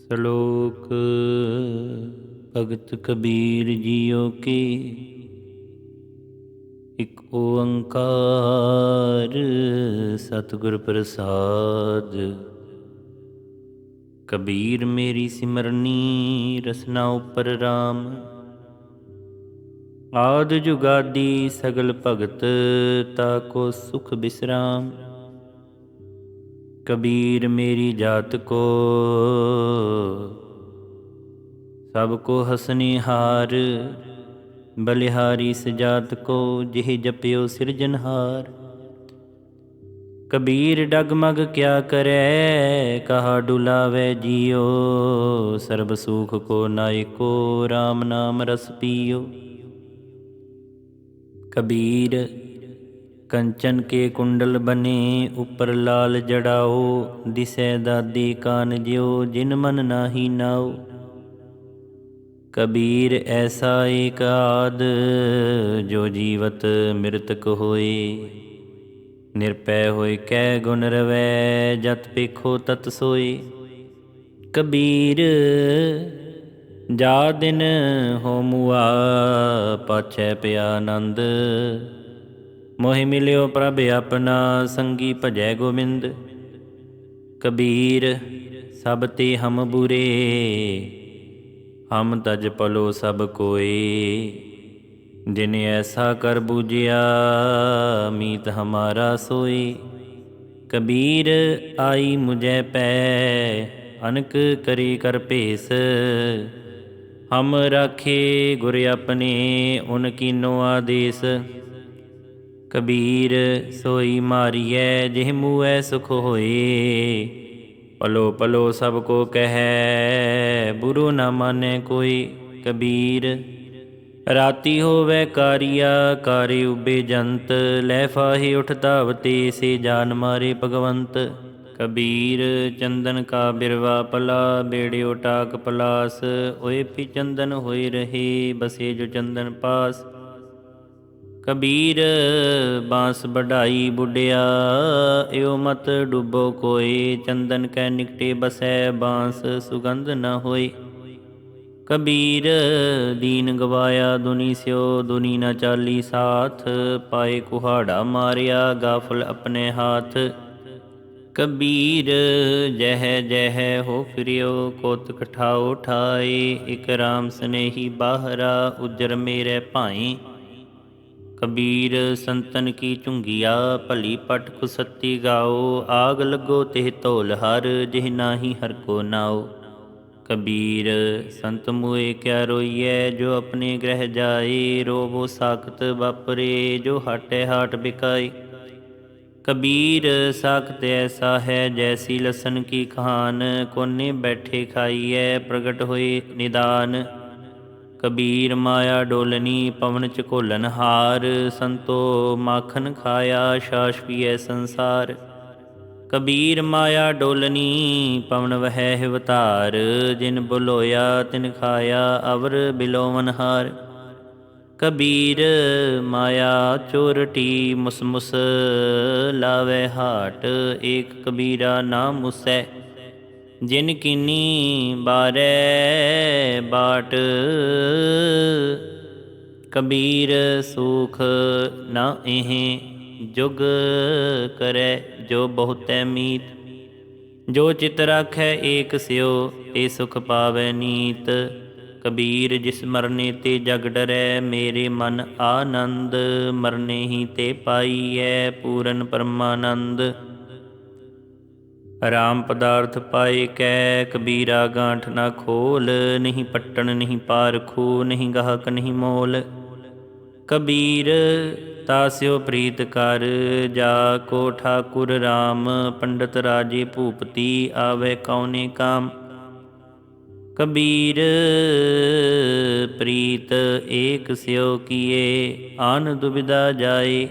श्लोक भगत कबीर जियो के एक ओंकार सतगुर प्रसाद। कबीर मेरी सिमरनी रसना उपर राम। आद जुगादी सगल भगत ताको सुख विश्राम। कबीर मेरी जात को सबको हंसनिहार। बलिहारी सजात को जिह जप्यो सिरजनहार। कबीर डगमग क्या करे कहा डुलावे जियो। सर्ब सुख को नायको राम नाम रस पियो। कबीर कंचन के कुंडल बने ऊपर लाल जड़ाओ। दिसै दादी कान ज्यो जिन मन नाही नाओ। कबीर ऐसा एक आद जो जीवत मृतक होए। निरपै होए कै गुण रवै जत पेखो तत सोए। कबीर जा दिन हो मुआ पाछै पिया आनंद। मोहि मिलियो प्रभ अपना संगी भजै गोविंद। कबीर सब ते हम बुरे हम तज पलो सब कोय। जिने ऐसा कर बूझिया मीत हमारा सोय। कबीर आई मुझे पै अनक करी कर भेस। हम राखे गुर अपने उन कीनो आदेश। कबीर सोई मारिए जिह मुए सुख होए। पलो पलो सबको कहे बुरो न माने कोई। कबीर राती होवे कारिया कारे उबे जंत। लै फाहे उठ धावते से जान मारे भगवंत। कबीर चंदन का बिरवा पला बेड़ियो टाक पलास। ओए भी चंदन होए रहे बसे जो चंदन पास। कबीर बांस बढ़ाई बुढ़िया एओ मत डूबो कोय। चंदन कै निकटे बसै बांस सुगंध न होय। कबीर दीन गवाया दुनि स्यो दुनि न चाली साथ। पाए कुहाड़ा मारिया गाफल अपने हाथ। कबीर जह जह हो फिरियो कोतक ठाओ ठाए। एक राम स्नेही बाहरा उजर मेरे भाई। कबीर संतन की चुंगिया भली पट खुसती गाओ। आग लगो तिह धौल हर जिह नाही हर को नाओ। कबीर संत मुए क्या रोइए जो अपने ग्रह जाए। रोवो साखत वापरे जो हाटे हाट बिकाए। कबीर साखत ऐसा है जैसी लसन की खान। कोने बैठे खाइए प्रगट होए निदान। कबीर माया डोलनी पवन चकोलन हार। संतो माखन खाया शाश पिए संसार। कबीर माया डोलनी पवन वह हिवतार। जिन बुलोया तिन खाया अवर बिलोवन हार। कबीर माया चोरटी मुस मुस लावे हाट। एक कबीरा ना मुसै जिन कीनी बारै बाट। कबीर सूख न एह जुग करे जो बहुतै मीत। जो चित राखै एक स्यो ते सुख पावै नीत। कबीर जिस मरने ते जग डरै मेरे मन आनंद। मरने ही ते पाईऐ पूरन परमानंद। राम पदार्थ पाए कै कबीरा गांठ ना खोल। नहीं पट्टन नहीं पारखू नहीं गाहक नहीं मोल। कबीर तास्यो प्रीत कर जाको ठाकुर राम। पंडित राजे भूपति आवे कौने काम। कबीर प्रीत एक स्यो किए आन दुविधा जाए।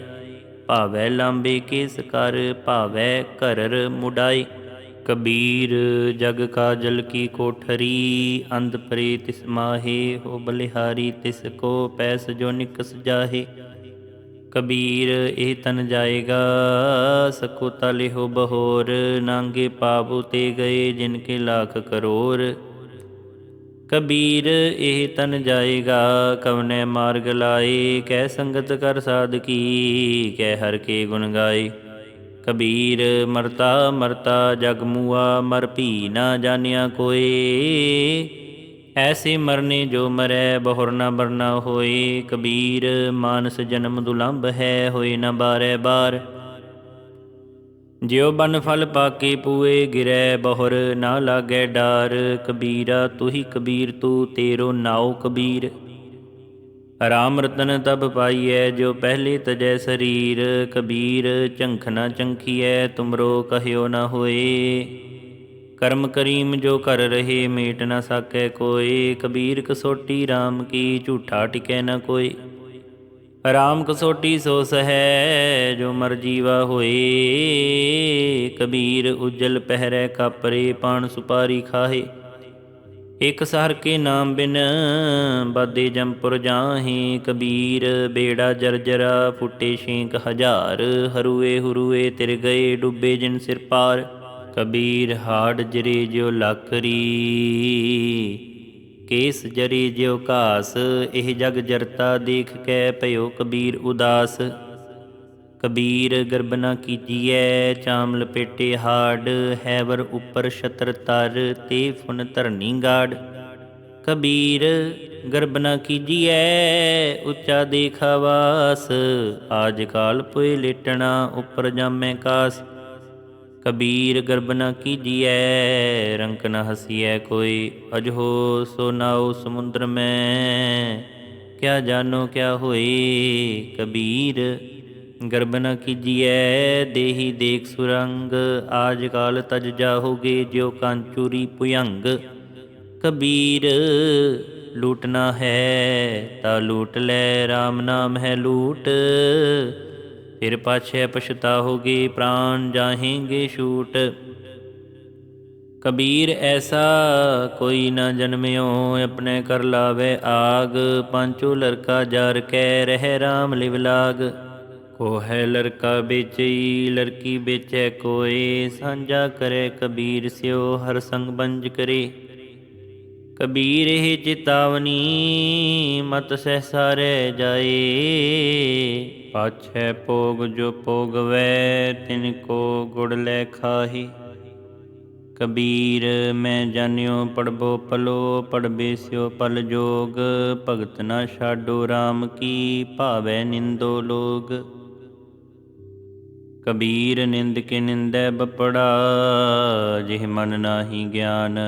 भावै लांबे केस कर भावै करर मुडाई। कबीर जग काजल की कोठरी अंध परे तिस माहे। हो बलिहारी तिसको पैस जो निकस जाहे। ਕਬੀਰ ਇਹ ਤਨ ਜਾਏਗਾ, ਸਕੋ ਤਾਲਿਹੋ ਬਹੋਰ। ਨਾਂਗੇ ਪਾਪੁ ਤੇ ਗਏ, ਜਿਨ ਕੇ ਲਾਖ ਕਰੋੜ। ਕਬੀਰ ਇਹ ਤਨ ਜਾਏਗਾ, ਕਵਨੇ ਮਾਰਗ ਲਾਏ। ਕਹਿ ਸੰਗਤ ਕਰ ਸਾਧਕੀ, ਕਹਿ ਹਰ ਕੇ ਗੁਣ ਗਾਏ। ਕਬੀਰ ਮਰਤਾ ਮਰਤਾ ਜਗ ਮੂਆ, ਮਰ ਭੀ ਨਾ ਜਾਣਿਆ ਕੋਇ। ਐਸੇ ਮਰਨੇ ਜੋ ਮਰੈ, ਬਹੁਰ ਨਾ ਬਰਨਾ ਹੋਏ। ਕਬੀਰ ਮਾਨਸ ਜਨਮ ਦੁਲੰਭ ਹੈ, ਹੋਏ ਨਾ ਬਾਰੈ ਬਾਰ। ਜਿਉ ਬਨ ਫਲ ਪਾਕੇ ਪੂਏ, ਗਿਰੈ ਬਹੁਰ ਨਾ ਲਾਗੈ ਡਾਰ। ਕਬੀਰਾ ਤੁਹੀ ਕਬੀਰ ਤੂੰ, ਤੇਰੋ ਨਾਉ ਕਬੀਰ। ਰਾਮ ਰਤਨ ਤਬ ਪਾਈਐ, ਜੋ ਪਹਿਲੇ ਤਜੈ ਸਰੀਰ। ਕਬੀਰ ਝੰਖ ਨਾ ਝੰਖੀਐ, ਤੁਮਰੋ ਕਹਿਓ ਨਾ ਹੋਏ। ਕਰਮ ਕਰੀਮ ਜੋ ਕਰ ਰਹੇ, ਮੇਟ ਨਾ ਸਾਕੈ ਕੋਇ। ਕਬੀਰ ਕਸੋਟੀ ਰਾਮ ਕੀ, ਝੂਠਾ ਟਿਕੈ ਨਾ ਕੋਈ। ਰਾਮ ਕਸੋਟੀ ਸੋ ਸਹੈ, ਜੋ ਮਰ ਜੀਵਾ ਹੋਏ। ਕਬੀਰ ਉਜਲ ਪਹਿਰੈ ਕਾਪਰੇ, ਪਾਨ ਸੁਪਾਰੀ ਖਾਹੇ। ਇਕ ਸਹਰ ਕੇ ਨਾਮ ਬਿਨ, ਬਾਧੇ ਜੰਪੁਰ ਜਾਹੇ। ਕਬੀਰ ਬੇੜਾ ਜਰਜਰਾ, ਫੁੱਟੇ ਛੇਕ ਹਜ਼ਾਰ। ਹਰੂਏ ਹੁਰੂਏ ਤਿਰ ਗਏ, ਡੁੱਬੇ ਜਿਨ ਸਿਰ ਪਾਰ। ਕਬੀਰ ਹਾੜ ਜਰੇ ਜਿਉ ਲਾਕਰੀ, ਕੇਸ ਜਰੇ ਜਿਉ ਘਾਸ। ਇਹ ਜਗ ਜਰਤਾ ਦੇਖ ਕੇ, ਭਇਓ ਕਬੀਰ ਉਦਾਸ। ਕਬੀਰ ਗਰਬ ਨਾ ਕੀਜੀਐ, ਚਾਮ ਲਪੇਟੇ ਹਾੜ। ਹੈਵਰ ਉਪਰ ਛਤਰ ਤਰ, ਤੇ ਫੁਨ ਧਰਨੀ ਗਾੜ। ਕਬੀਰ ਗਰਬ ਨਾ ਕੀਜੀਐ, ਉੱਚਾ ਦੇਖਾ ਵਾਸ। ਆਜ ਕਾਲ ਪੁਏ ਲੇਟਣਾ, ਉਪਰ ਜਾਮੈ ਕਾਸ। ਕਬੀਰ ਗਰਬ ਨਾ ਕੀਜੀਐ, ਰੰਕ ਨਾ ਹਸੀਐ ਕੋਈ। ਅਜਹੋ ਸੋ ਨਾਉ ਸਮੁੰਦਰ ਮੈਂ, ਕਿਆ ਜਾਨੋ ਕਿਆ ਹੋਏ। ਕਬੀਰ ਗਰਬ ਨਾ ਕੀਜੀਐ, ਦੇਹੀ ਦੇਖ ਸੁਰੰਗ। ਆਜ ਕਾਲ ਤਜ ਜਾਹੋਗੇ, ਜਿਉ ਕਾਂਚੂਰੀ ਭੁਯੰਗ। ਕਬੀਰ ਲੂਟਨਾ ਹੈ ਤਾ ਲੂਟ ਲੈ, ਰਾਮ ਨਾਮ ਹੈ ਲੂਟ। ਫਿਰ ਪਾਛੈ ਪਛਤਾਹੋਗੇ, ਪ੍ਰਾਣ ਜਾਹੇਂਗੇ ਛੂਟ। ਕਬੀਰ ਐਸਾ ਕੋਈ ਨਾ ਜਨਮਿਓ, ਆਪਣੇ ਕਰ ਲਾਵੇ ਆਗ। ਪਾਂਚੋ ਲੜਕਾ ਜਾਰ ਕੈ, ਰਹਿ ਰਾਮ ਲਿਵ ਲਾਗ। ਕੋ ਹੈ ਲੜਕਾ ਵੇਚਈ, ਲੜਕੀ ਵੇਚੈ ਕੋਇ। ਸਾਂਝਾ ਕਰੈ ਕਬੀਰ ਸਿਓ, ਹਰ ਸੰਗ ਬੰਜ ਕਰੇ। ਕਬੀਰ ਇਹ ਚੇਤਾਵਨੀ, ਮਤ ਸਹਿਸਾ ਰਹਿ ਜਾਏ। ਪਾਛੈ ਭੋਗ ਜੋ ਭੋਗਵੈ, ਤਿਨ ਕੋ ਗੁੜ ਲੈ ਖਾਹੀ। ਕਬੀਰ ਮੈਂ ਜਾਣਿਓ ਪੜਬੋ ਪਲੋ, ਪੜਬੇ ਸਿਓ ਪਲ ਜੋਗ। ਭਗਤ ਨਾ ਛਾਡੋ ਰਾਮ ਕੀ, ਭਾਵੈ ਨਿੰਦੋ ਲੋਗ। ਕਬੀਰ ਨਿੰਦ ਕੇ ਨਿੰਦੈ ਬਪੜਾ, ਜਿਹ ਮਨ ਨਾਹੀ ਗਿਆਨ।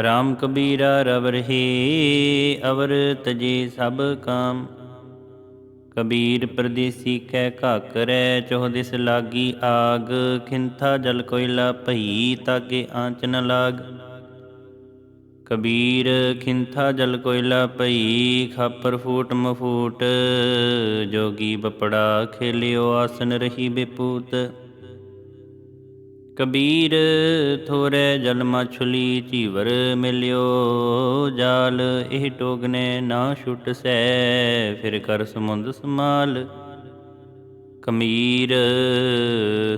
ਰਾਮ ਕਬੀਰਾ ਰਵ ਰਹੇ, ਅਵਰ ਤਜੇ ਸਭ ਕਾਮ। ਕਬੀਰ ਪਰਦੇਸੀ ਕੈ ਘਾਕਰੈ, ਚਹੁ ਦਿਸ ਲਾਗੀ ਆਗ। ਖਿੰਥਾ ਜਲ ਕੋਇਲਾ ਭਈ, ਤਾਗੇ ਆਂਚ ਨ ਲਾਗ। ਕਬੀਰ ਖਿੰਥਾ ਜਲ ਕੋਇਲਾ ਭਈ, ਖਾਪਰ ਫੂਟ ਮਫੂਟ। ਜੋਗੀ ਬਪੜਾ ਖੇਲਿਓ, ਆਸਨ ਰਹੀ ਬੇਪੂਤ। ਕਬੀਰ ਥੋਰੈ ਜਲ ਮਾਛੁਲੀ, ਝੀਵਰ ਮਿਲਿਓ ਜਾਲ। ਇਹ ਟੋਗਨੇ ਨਾ ਛੁਟ ਸੈ, ਫਿਰ ਕਰ ਸਮੁੰਦ ਸਮਾਲ। ਕਬੀਰ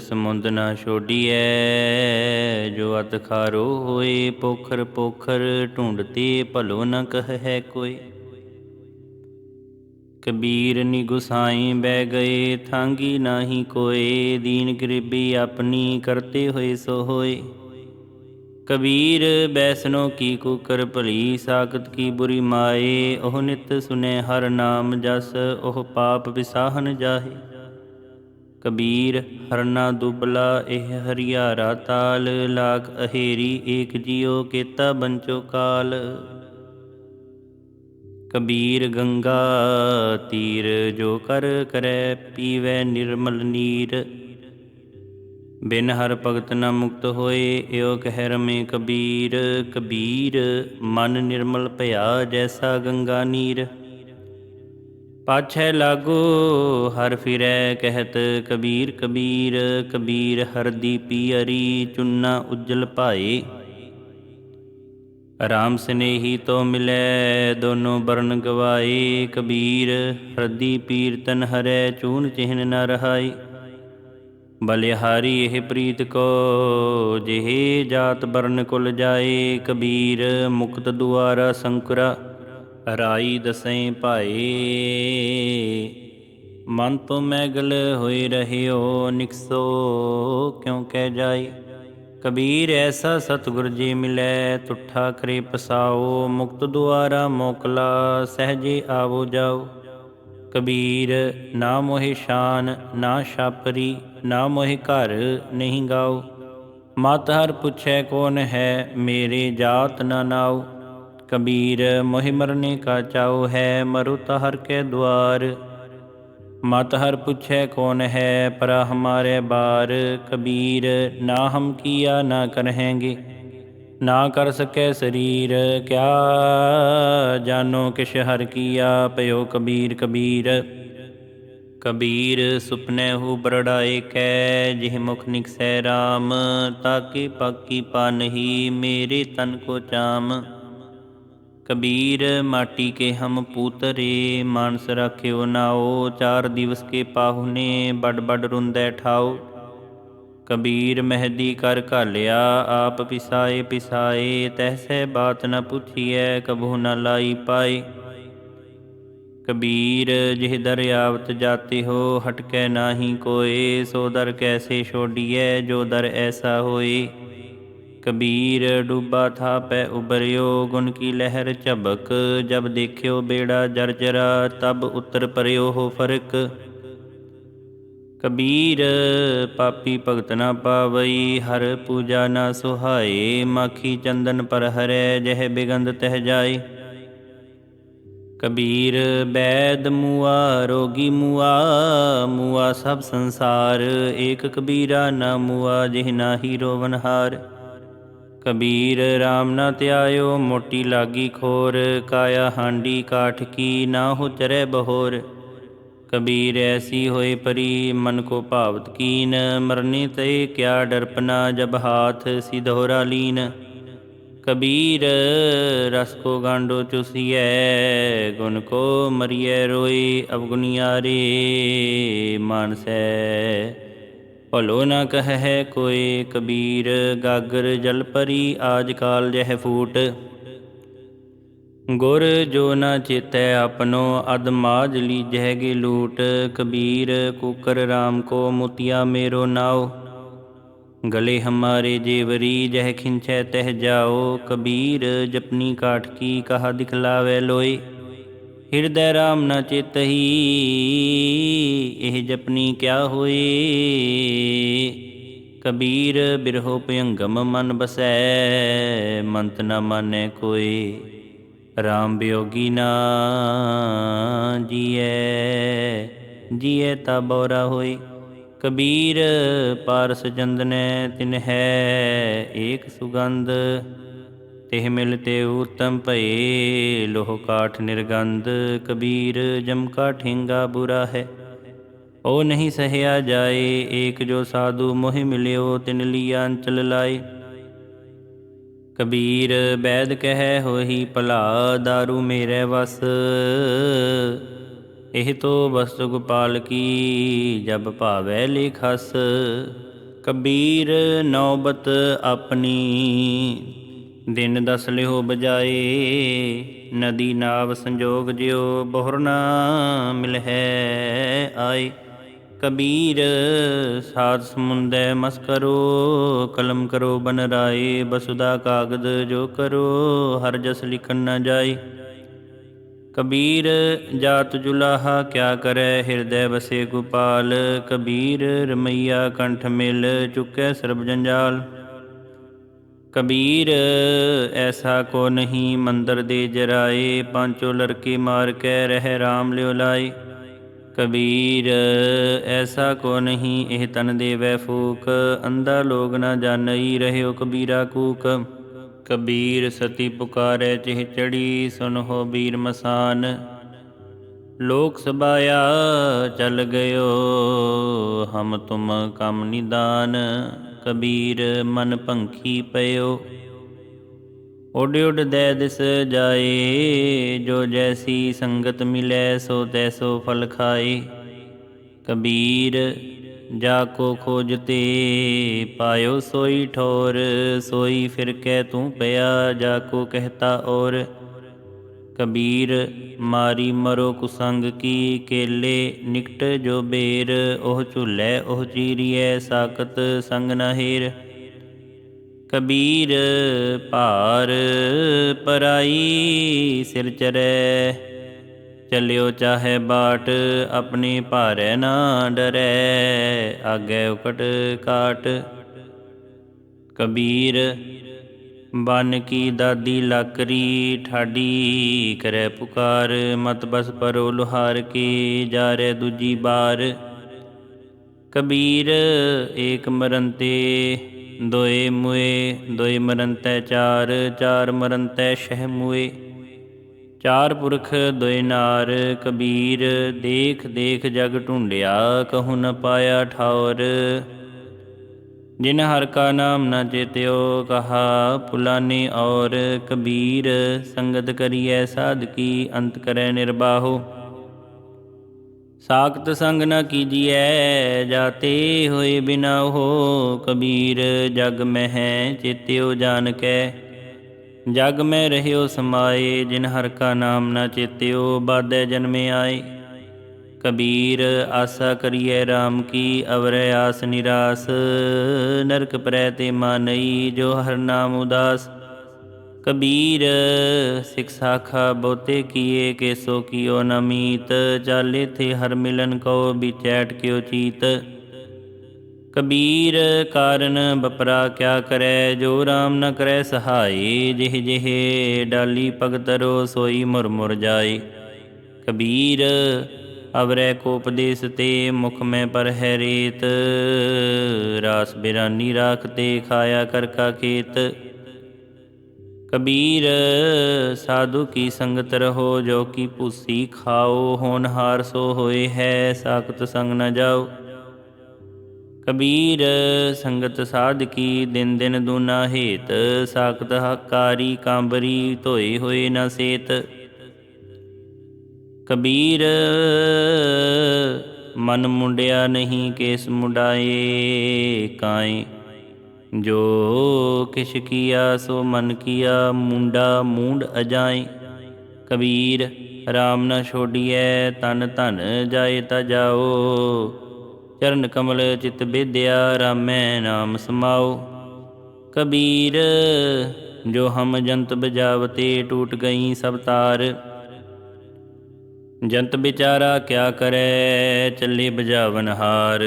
ਸਮੁੰਦ ਨਾ ਛੋਡੀਐ, ਜੋ ਅਤ ਖਾਰੋ ਹੋਏ। ਪੋਖਰ ਪੋਖਰ ਢੂੰਡਤੇ, ਭਲੋ ਨ ਕਹੈ ਕੋਈ। ਕਬੀਰ ਨੀ ਗੁਸਾਈ ਬਹਿ ਗਏ, ਥਾਂਗੀ ਨਾਹੀ ਕੋਇ। ਦੀਨ ਗਰੀਬੀ ਆਪਣੀ, ਕਰਤੇ ਹੋਏ ਸੋ ਹੋਏ। ਕਬੀਰ ਬੈਸਨੋ ਕੀ ਕੁਕਰ ਭਲੀ, ਸਾਖਤ ਕੀ ਬੁਰੀ ਮਾਏ। ਉਹ ਨਿਤ ਸੁਨੇ ਹਰ ਨਾਮ ਜਸ, ਉਹ ਪਾਪ ਵਿਸਾਹਨ ਜਾਹੇ। ਕਬੀਰ ਹਰਨਾ ਦੁਬਲਾ, ਇਹ ਹਰਿਆਰਾ ਤਾਲ। ਲਾਖ ਅਹੇਰੀ ਏਕ ਜੀਉ, ਕੇਤਾ ਬੰਚੋ ਕਾਲ। ਕਬੀਰ ਗੰਗਾ ਤੀਰ, ਜੋ ਕਰ ਕਰੈ ਪੀਵੈ ਨਿਰਮਲ ਨੀਰ। ਬਿਨ ਹਰ ਭਗਤ ਨ ਮੁਕਤ ਹੋਏ, ਇਉ ਕਹਿ ਰਮੇ ਕਬੀਰ। ਕਬੀਰ ਮਨ ਨਿਰਮਲ ਭਇਆ, ਜੈਸਾ ਗੰਗਾ ਨੀਰ। ਪਾਛੈ ਲਾਗੋ ਹਰ ਫਿਰੈ, ਕਹਿਤ ਕਬੀਰ ਕਬੀਰ। ਕਬੀਰ ਹਰਦੀ ਪੀਅਰੀ, ਚੁੰਨਾ ਉਜਲ ਭਾਏ। राम स्नेही तो मिलै दोनों बरन गवाए। कबीर हरदी पीर तन हरै चून चिन्ह न रहाई। बलिहारी एह प्रीत को जेहे जात बरन कुल जाए। कबीर मुक्त दुआरा संकुरा राई दसैं पाए। मन तो मैगल होए रहियो निकसो क्यों कह जाए। कबीर ऐसा सतगुर जी मिलै तुठा करे पसाओ। मुक्त दुआरा मोकला सहजे आवो जाओ। कबीर ना मोहि शान ना छापरी ना मोहि घर नहीं गाओ। मत हर पुछै कौन है मेरे जात ना नाओ। कबीर मोहि मरने का चाओ है मरु ता हर के द्वार। मत हर पुछै कौन है परा हमारे बार। कबीर ना हम किया ना करहेंगे ना कर सकै शरीर। क्या जानो किश हर किया पयो कबीर कबीर। कबीर सुपने हु बरड़ाए कै जिह मुख निकसै राम। ताके पाकी पा नहीं मेरे तन को चाम। कबीर माटी के हम पूतरे मानस राख्यो नाओ। 4 दिवस के पाहुने बड़ बड़ रुंदै ठाओ। कबीर मेहदी कर घालिया आप पिसाए पिसाए। तैसै बात न पुछिए कभू न लाई पाए। कबीर जिह दर आवत जाते हो हटकै नाही कोय। सो दर कैसे छोड़िए जो दर ऐसा होए। कबीर डूबा था पै उबरियो गुन की लहर झबक। जब देखियो बेड़ा जर्जरा तब उतर परियो हो फर्क। कबीर पापी भगत न पावई हर पूजा न सुहाए। माखी चंदन पर हरै जह बिगंध तह जाए। कबीर बैद मुआ रोगी मुआ मुआ सब संसार। एक कबीरा न मुआ जिह नाहि रोवनहार। कबीर राम न त्यायो मोटी लागी खोर। काया हांडी काठ की ना हो चरै बहोर। कबीर ऐसी होए परी मन को भावत कीन। मरने ते क्या डरपना जब हाथ सिधोरा लीन। कबीर रस को गांडो चुसिए गुण को मरिए रोए। अवगुनियारे मानसै भलो न कह कोय। कबीर गागर जल परी आज काल जह फूट। गुर जो न चेतै अपनो अध माज लीजह गे लूट। कबीर कुकर राम को मोतिया मेरो नाओ। गले हमारे जेवरी जह खिंचै तह जाओ। कबीर जपनी काठ की कहा दिखलावै लोय। हृदय राम न चेतही एह जपनी क्या होए। कबीर बिरहो भयंगम मन बसै मंत न मानै कोय। राम वियोगी ना जिए जिए ता बौरा होय। कबीर पारस चंदनै तिन है एक सुगंध। तिह मिलते उत्तम भये लोह काठ निर्गंध। कबीर जम का ठेंगा बुरा है ओ नहीं सहया जाए। एक जो साधु मोहि मिल्यो तिन लिया अंचल लाए। कबीर बैद कह होही भला दारू मेरे वस। एह तो वस्तु गोपाल की जब भावै लेखस। कबीर नौबत अपनी दिन दस लिहो बजाए। नदी नाव संजोग जियो बोहर ना मिलहै आए। कबीर साध समुंदै मस करो कलम करो बन राए। बसुदा कागद जो करो हर जस लिखन न जाए। कबीर जात जुलाहा क्या करे हृदय बसे गोपाल। कबीर रमैया कंठ मिल चुकै सर्ब जंजाल। कबीर ऐसा को नहीं मंदिर दे जराए। पांचों लड़के मार के रह राम लियो लाए। कबीर ऐसा को नहीं एह तन देवै फूक। अंधा लोग न जानई रह्यो कबीरा कूक। कबीर सती पुकारै चिह चढ़ी सुनहो बीर मसान। लोक सबाया चल गयो हम तुम कम निदान। कबीर मन पंखी पयो उड उड दे दिस जाए, जो जैसी संगत मिलै सो तैसो फल खाए। कबीर जाको खोजते पायो सोई ठोर, सोई फिर कै तू पया जाको कहता और। कबीर मारी मरो कुसंग की, केले निकट जो बेर, ओह झूलै ओह चीरियै साकत संग न हेर। कबीर भार पराई सिर चरै, चलियो चाहे बाट अपने भारै ना डरै, आगे उकट काट। कबीर बन की दादी लाकरी, ठाडी करे पुकार, मत बस परो लुहार के, जा रे दूजी बार। कबीर एक मरन ते दोए मुए, दोए मरन तै चार, चार मरन तै छह मुए। चार पुरख दोए नार, कबीर देख देख जग ढूंढिया, कहूँ न पाया ठौर। जिन हर का नाम न चेत्यो, कहा पुलाने और। कबीर संगत करिए साधकी, अंत करे निर्बाहो। साकत संग न कीजिए, जाते होए बिना हो। कबीर जग में है चेत्यो जान कै, जग में रहियो समाए। जिन हर का नाम न चेत्यो, बाधे जन्मे आए। कबीर आशा करिए राम की, अवरै आस निरास। नरक परै ते मानई, जो हर नाम उदास। कबीर सिख साखा बहुते किए, केसो कियो न मीत। चाले थे हर मिलन को, बिचैट क्यों चीत। कबीर कारण बपरा क्या करे, जो राम न करे सहाय। जिह जिह डाली पग तरो, सोई मुर मुर जाए। कबीर अवरै को उपदेश ते, मुख में पर है रेत। रास बिरानी राखते, खाया कर का खेत। कबीर साधु की संगत रहो, जो की भूसी खाओ। होनहार सो होए है, साकत संग न जाओ। कबीर संगत साध की, दिन दिन दूना हेत। साकत हकारी कांबरी, धोए होए न सेत। कबीर मन मुंडिया नहीं, केस मुंडाए काए। जो किश किया सो मन किया, मुंडा मूंड अजाए। कबीर राम न छोड़िए, तन धन जाए ता जाओ। चरण कमल चित बेद्या, रामै नाम समाओ। कबीर जो हम जंत बजावते, टूट गई सब तार। जंत बिचारा क्या करे, चले बजावन हार।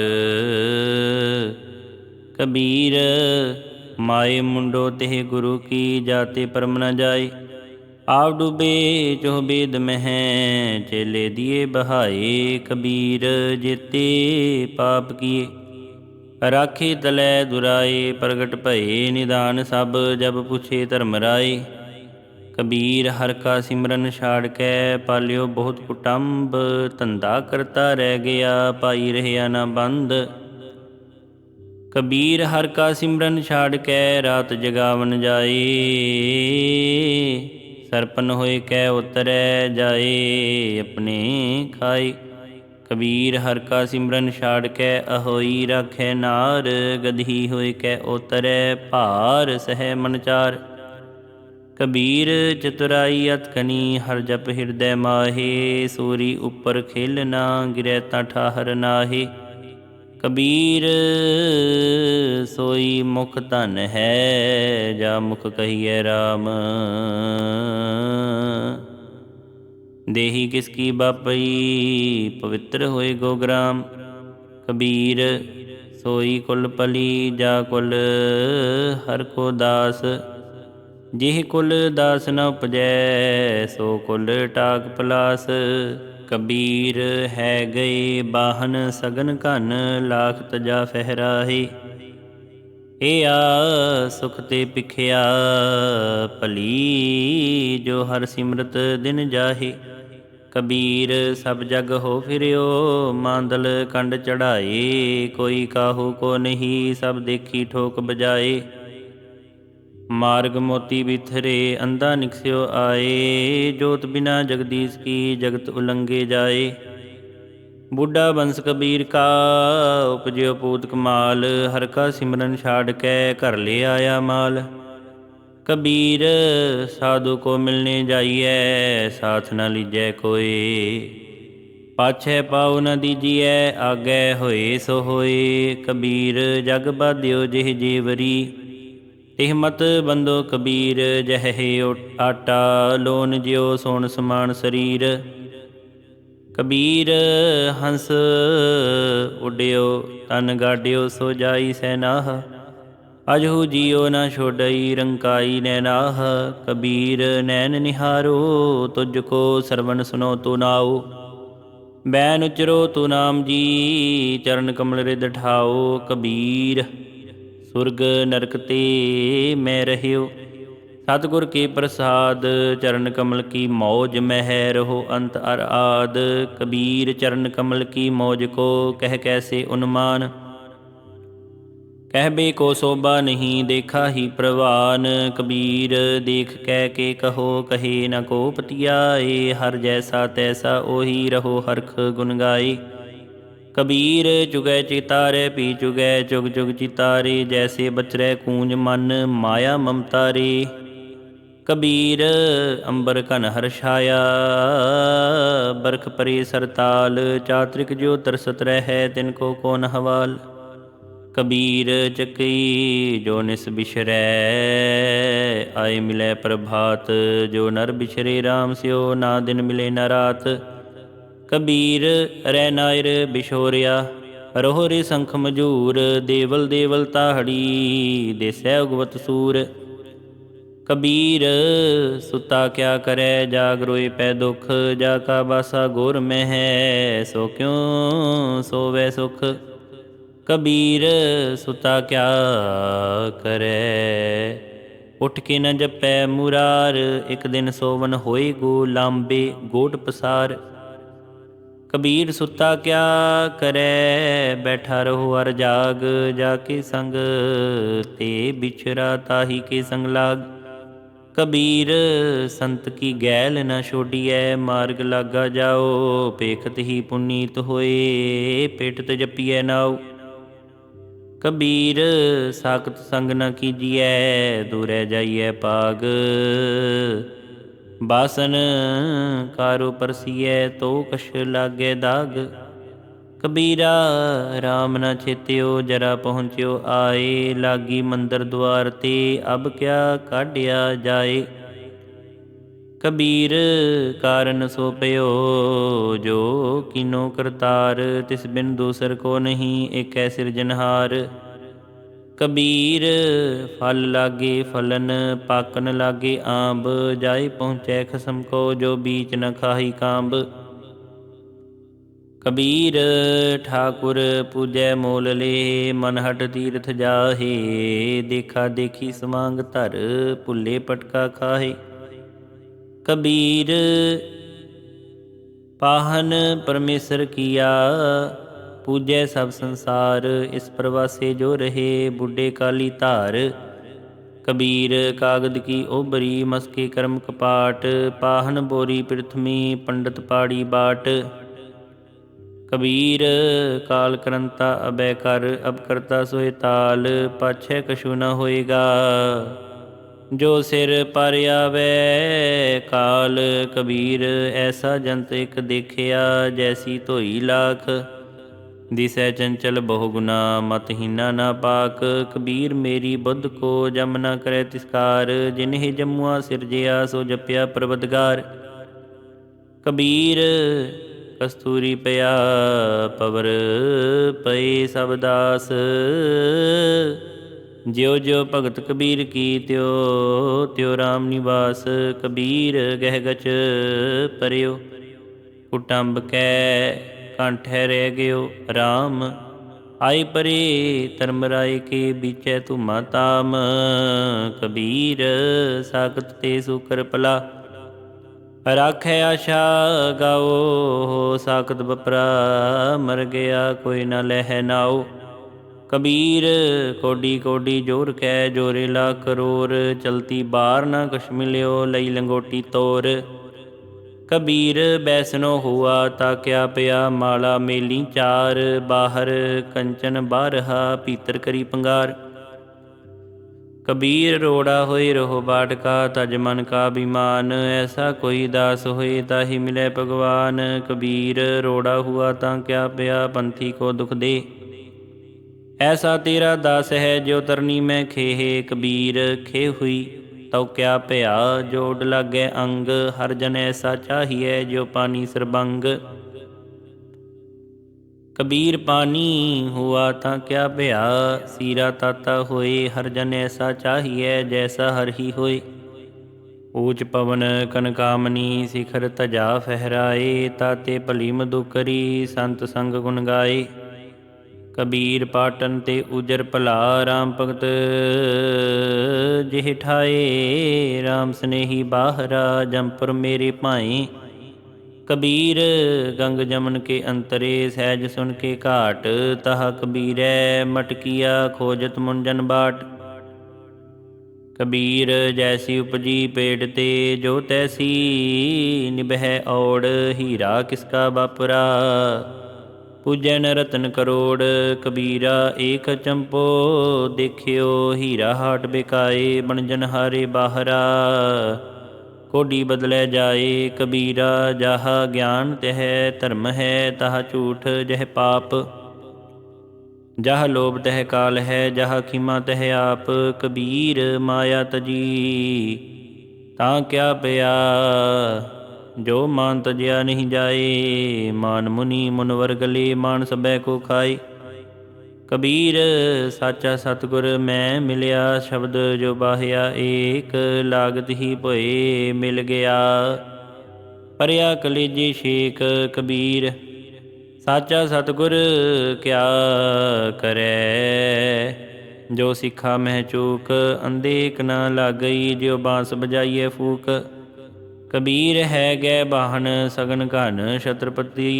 कबीर माए मुंडो तेह गुरु की, जाते परम न जाए। आप डूबे चोह बेद में हैं, चेले दिए बहाए। कबीर जेते पाप किए, राखे तलै दुराए। प्रगट भये निदान सब, जब पूछे धर्म राए। कबीर हर का सिमरन छाड़ कै, पालियो बहुत कुटुंब। धंधा करता रह गया, पाई रहया न बंद। कबीर हर का सिमरन छाड़ कै, रात जगावन जाए। सरपन होए कै उतरै जाए, अपने खाए। कबीर हर का सिमरन छाड़ कै, अहोई राखै नार। गदही होए कै उतरै, भार सह मन चार। कबीर चतुराई अत कनी, हर जप हृदय माहे। सूरी उपर खेलना, गिरै ता ठाहर नाहे। कबीर सोई मुख धन है, जा मुख कहिए राम। देही किसकी बापई, पवित्र होए गोग्राम। कबीर सोई कुल पली, जा कुल हर को दास। जिह कुल दास न उपजै, सो कुल टाक पलास। कबीर है गए बाहन सगन घन, लाख तजा फहराहे। एया सुख ते पिखिया भली, जो हर सिमरत दिन जाहे। कबीर सब जग हो फिरियो, मांदल कंड चढ़ाए। कोई काहू को नहीं, सब देखी ठोक बजाए। मार्ग मोती बिथरे अंधा निकस्यो आए। जोत बिना जगदीश की जगत उलंघे जाए। बूढ़ा बंस कबीर का उपजयो पूत कमाल। हर का सिमरन छाड़ कै घर ले आया माल। कबीर साधु को मिलने जाइए साथ न लीजै कोई। पाछै पाऊ न दीजिए आगे होए सो होए। कबीर जग बाध्यो जिह जेवरी। तिह मत बंदो कबीर जह हे आटा। लोन ज्यो सोन समान शरीर। कबीर हंस उड्यो तन गाड्यो सो जाई सैनाह। अजहु जियो न छोड़ई रंकाई नैनाह। कबीर नैन निहारो तुझको सरवन सुनो तो नाओ। बैन उचरो तू नाम जी चरण कमल रिद ठाओ। कबीर सुरग नरक ते मैं रहियो। सतगुर के प्रसाद चरण कमल की मौज मह रहो अंत अर आद। कबीर चरण कमल की मौज को कह कैसे उन्मान। कहबे को शोभा नहीं देखा ही प्रवान। कबीर देख कह के कहो कहे न को पतियाए। हर जैसा तैसा ओही रहो हरख गुन गाए। कबीर चुगै चितारे पी चुगै चुग चुग चितारे। जैसे बचरै कूंज मन माया ममता रे। कबीर अंबर कन हर्षाया बरख परे सरताल। चात्रिक जो तरसत रह तिनको कौन हवाल। कबीर चकई जो निस बिछरै आए मिलै प्रभात। जो नर बिछरे राम स्यो ना दिन मिले न रात। कबीर रै नायर बिछोरिया रोहरे संख मजूर। देवल देवल ताहड़ी देसै उगवत सूर। कबीर सुता क्या करै जाग रोए पै दुख। जाका बासा गोर में है सो क्यों सोवै सुख। कबीर सुता क्या करै उठ के न जपै मुरार। एक दिन सोवन होए गो लांबे गोट पसार। कबीर सुता क्या करै बैठा रहो अर जाग। जाके संग ते बिछरा ताही के संग लाग। कबीर संत की गैल न छोड़िए मार्ग लागा जाओ। पेखत ही पुनीत होए पेटत जपिए नाओ। कबीर साकत संग न कीजिए दूरै जाइए पाग। बासन कारो परसिए तो कछ लागे दाग। कबीरा राम न छेत्यो जरा पहुँच्यो आए। लागी मंदिर द्वार ते अब क्या काढ़िया जाए। कबीर कारण सो पयो जो कीनो करतार। तिस बिन दूसर को नहीं एक सिरजनहार। कबीर फल लागे फलन पाकन लागे आंब। जाए पहुँचै खसम को जो बीच न खाही कांब। कबीर ठाकुर पूजै मोल ले मन हट तीर्थ जाहे। देखा देखी समांग धर भुल्ले पटका खाहे। कबीर पाहन परमेश्वर किया पूजै सब संसार। इस प्रवासे जो रहे बुढ़े काली धार। कबीर कागद की ओबरी मस्के कर्म कपाट। पाहन बोरी पृथ्वी पंडित पाड़ी बाट। कबीर काल करंता अबै कर अब करता सोए ताल। पाछै कछु न होएगा जो सिर पर आवे काल। कबीर ऐसा जंत एक देखिया जैसी धोई लाख। दिसै चंचल बहु गुना मतहीना ना पाक। कबीर मेरी बुद्ध को जम न करे तिसकार। जिन्हें जमुआ सिरजिया सो जपिया प्रबदगार। कबीर कस्तूरी पया पवर पए सब दास। ज्यो ज्यो भगत कबीर की त्यो त्यो राम निवास। कबीर गह गच परयो कुटुंब कै कांठै रह गयो राम। आए परे धर्मराय के बीचै धूमा ताम। कबीर साकत ते सुकर पला राखै आशा गाओ। साकत बपरा मर गया कोई न लह नाओ। कबीर कोडी कोडी जोर कै जोरे ला करोर, चलती बार न कछ मिल्यो लई लंगोटी तोर। कबीर बैसनो हुआ ताक्या पिया माला मेली चार, बाहर कंचन बारहा भीतर करी पंगार। कबीर रोड़ा होए रहो बाटका तज मन का अभिमान, ऐसा कोई दास होए ताहि मिले भगवान। कबीर रोड़ा हुआ ता क्या पिया पंथी को दुख दे, ऐसा तेरा दास है जो तरनी में खेहे। कबीर खे हुई तो क्या पिया जोड़ लागे अंग, हर जन ऐसा चाहिए जो पानी सरबंग। कबीर पानी हुआ ता क्या भया, सीरा ताता होए हर जन ऐसा चाहिए जैसा हर ही होए। ऊच पवन कनकामनी शिखर तजा फहराए, ताते भली मधुकरी संत संग गुण गाए। कबीर पाटन ते उजर भला राम भगत जिह ठाए, राम स्नेही बाहरा जमपुर मेरे भाए। कबीर गंग जमन के अंतरे सहज सुन के घाट, तहा कबीरै मटकिया खोजत मुंजन बाट। कबीर जैसी उपजी पेड़ ते जो तैसी निभै औड़, हीरा किसका बापरा पूजै न रतन करोड़। कबीरा एक चंपो देखियो, हीरा हाट बिकाए बनजन हारे बाहरा। कोडी बदलै जाए कबीरा, जहा ज्ञान तह धर्म है तहा झूठ जह पाप। जह लोभ तह काल है जहा खीमा तह आप। कबीर माया तजी तां क्या पिया, जो मान तजया नहीं जाए। मान मुनि मुनवर गले मान सबै को खाए। कबीर साचा सतगुर मैं मिलिया, शब्द जो बाहिया एक लागत ही भोए मिल गया। परया कलेजे शेख कबीर साचा सतगुर क्या करे, जो सिखा मह चूक अंधेक न लाग गई। जो बांस बजाइए फूक, कबीर है गै बाहन सगन घन। छत्रपति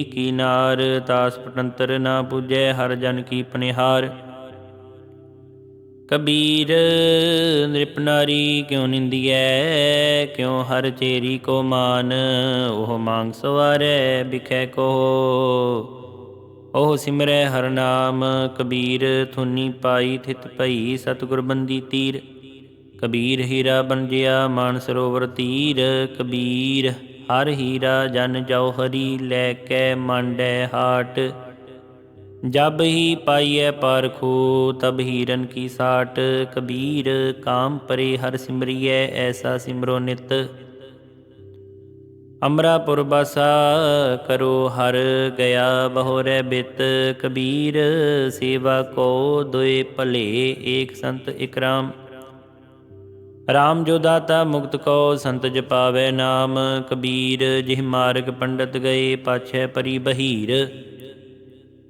की नार तास पटंतर ना पूजै, हर जन की पनिहार। कबीर नृप नारी क्यों निंदियै, क्यों हर चेरी को मान। ओह मांग सवारै बिखै कहो, ओह सिमरै हर नाम। कबीर थुनी पाई थित भई, सतगुर बंदी तीर। कबीर हीरा बनजिया मान सरोवर तीर। कबीर हर हीरा जन जौहरी, लैकै मांडै हाट। जब ही पाइयै पारखू तब हीरन की साट। कबीर काम परे हर सिमरियै, ऐसा सिमरो नित। अमरापुर बासा करो हर, गया बहोरै बित। कबीर सेवा को दोए भले, एक संत एक राम। राम जो दाता मुक्त को संत जपावै नाम। कबीर जिह मार्ग पंडित गए पाछै परी बहीर।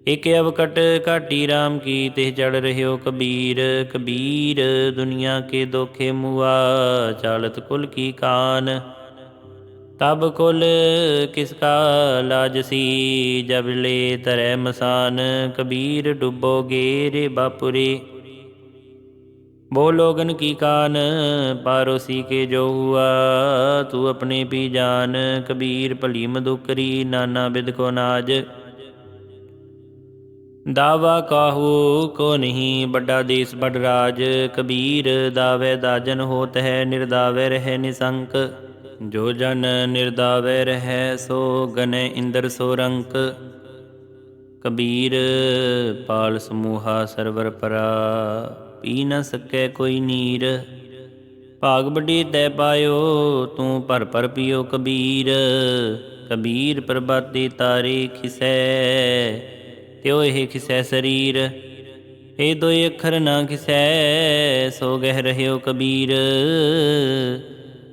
एक अवकट घाटी राम की तिह चढ़ रह्यो कबीर। कबीर दुनिया के दोखे मुआ, चालत कुल की कान। तब कुल किसका लाजसी, जब ले तरै मसान। कबीर डुबोगे रे बापुरे, वो लोगन की कान। पारोसी के जो हुआ तू अपने भी जान। कबीर भली मधुकरी नाना बिद को नाज। दावा काहू को नहीं बड़ा देश बड़ राज। कबीर दावे दाजन होत है, निर्दावे रहे निसंक। जो जन निर्दावे रहे सो गने इंद्र सो रंक। कबीर पाल समूहा सरवर परा, पी न सकै कोई नीर। भाग बड़ी तै पायो तू भर भर पियो कबीर। कबीर प्रभाते तारे खिसै, त्यों ਇਹ खिसै शरीर। ਇਹ ਦੋਏ ਅੱਖਰ ਨਾ ਖਿਸੈ, ਸੋ ਗਹਿ ਰਹਿਓ ਕਬੀਰ।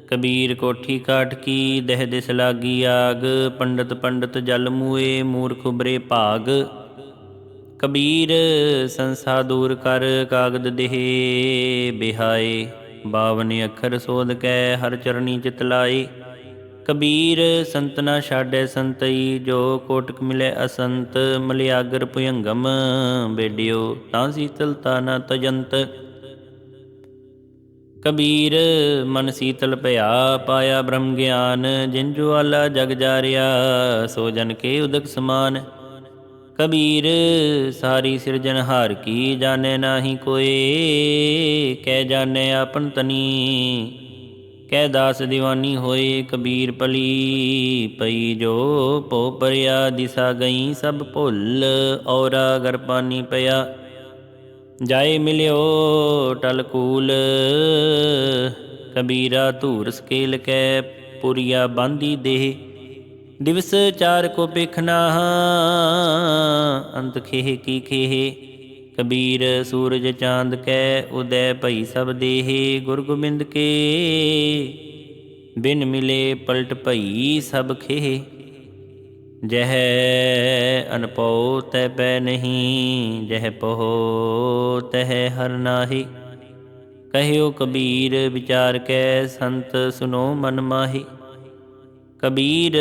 कबीर कोठी काट की दह दिस लागी आग। पंडित पंडित जल मुए मूर्ख उबरे भाग। कबीर संसा दूर कर कागद देहे बिहाए। 52 अखर सोध कै हर चरणी चित लाए। ਕਬੀਰ ਸੰਤ ਨਾ ਛਾੜੈ ਸੰਤਈ, ਜੋ ਕੋਟਕ ਮਿਲੇ ਅਸੰਤ। ਮਲਿਆਗਰ ਭੁਯੰਗਮ ਬੇਡਿਓ, ਤਾਂ ਸੀਤਲਤਾ ਨਾ ਤਜੰਤ। ਕਬੀਰ ਮਨ ਸੀਤਲ ਭਇਆ, ਪਾਇਆ ਬ੍ਰਹਮ ਗਿਆਨ। ਜਿਨ ਜੁਆਲਾ ਜਗ ਜਾਰਿਆ, ਸੋ ਜਨ ਕੇ ਉਦਕ ਸਮਾਨ। ਕਬੀਰ ਸਾਰੀ ਸਿਰਜਨਹਾਰ ਕੀ, ਜਾਣੈ ਨਾਹੀ ਕੋਇ। ਕਹਿ ਜਾਣੈ ਆਪਨ ਤਨੀ, ਕਹਿ ਦਾਸ ਦੀਵਾਨੀ ਹੋਏ। ਕਬੀਰ ਭਲੀ ਪਈ ਜੋ ਭੋ ਪਰਿਆ, ਦਿਸਾ ਗਈ ਸਭ ਭੁੱਲ। ਔਰਾ ਗਰ ਪਾਨੀ ਪਿਆ, ਜਾਏ ਮਿਲਿਓ ਟਲ ਕੂਲ। ਕਬੀਰਾ ਧੂਰ ਸਕੇਲ ਕੈ, ਪੁਰੀਆ ਬਾਂਧੀ ਦੇਹ। ਦਿਵਸ ਚਾਰ ਕੋ ਪੇਖਨਾ, ਅੰਤ ਖੇਹ ਕੀ ਖੇਹ। ਕਬੀਰ ਸੂਰਜ ਚਾਂਦ ਕੈ, ਉਦੈ ਭਈ ਸਭ ਦੇਹ। ਗੁਰ ਗੋਬਿੰਦ ਕੇ ਬਿਨ ਮਿਲੇ, ਪਲਟ ਭਈ ਸਭ ਖੇਹ। ਜਹ ਅਨਪਉ ਤੈ ਪੈ ਨਹੀਂ, ਜਹ ਪਹੁ ਤਹ ਹਰ ਨਾਹੀ। ਕਹਿਓ ਕਬੀਰ ਵਿਚਾਰ ਕੈ, ਸੰਤ ਸੁਨੋ ਮਨ ਮਾਹੀ। ਕਬੀਰ